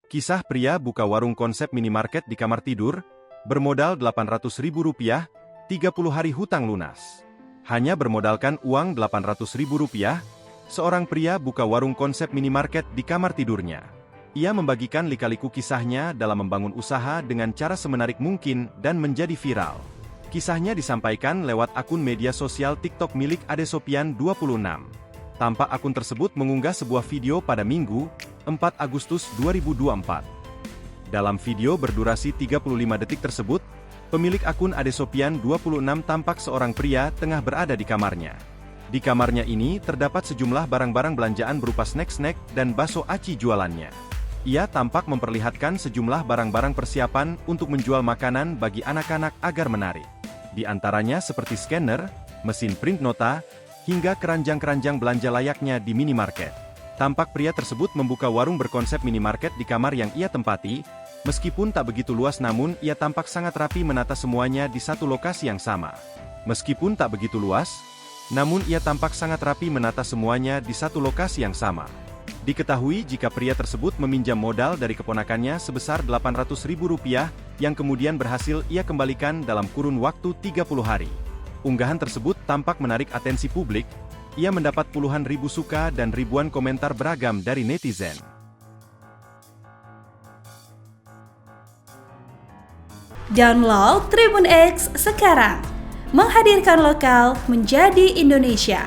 Kisah pria buka warung konsep minimarket di kamar tidur, bermodal Rp800.000, 30 hari hutang lunas. Hanya bermodalkan uang Rp800.000, seorang pria buka warung konsep minimarket di kamar tidurnya. Ia membagikan lika-liku kisahnya dalam membangun usaha dengan cara semenarik mungkin dan menjadi viral. Kisahnya disampaikan lewat akun media sosial TikTok milik Adesopian 26. Tampak akun tersebut mengunggah sebuah video pada Minggu, 4 Agustus 2024. Dalam video berdurasi 35 detik tersebut, pemilik akun Adesopian 26 tampak seorang pria tengah berada di kamarnya. Di kamarnya ini terdapat sejumlah barang-barang belanjaan berupa snack-snack dan bakso aci jualannya. Ia tampak memperlihatkan sejumlah barang-barang persiapan untuk menjual makanan bagi anak-anak agar menarik. Di antaranya seperti scanner, mesin print nota, hingga keranjang-keranjang belanja layaknya di minimarket. Tampak pria tersebut membuka warung berkonsep minimarket di kamar yang ia tempati, meskipun tak begitu luas namun ia tampak sangat rapi menata semuanya di satu lokasi yang sama. Meskipun tak begitu luas, namun ia tampak sangat rapi menata semuanya di satu lokasi yang sama. Diketahui jika pria tersebut meminjam modal dari keponakannya sebesar Rp800.000 yang kemudian berhasil ia kembalikan dalam kurun waktu 30 hari. Unggahan tersebut tampak menarik atensi publik, ia mendapat puluhan ribu suka dan ribuan komentar beragam dari netizen. Download Tribun X sekarang, menghadirkan lokal menjadi Indonesia.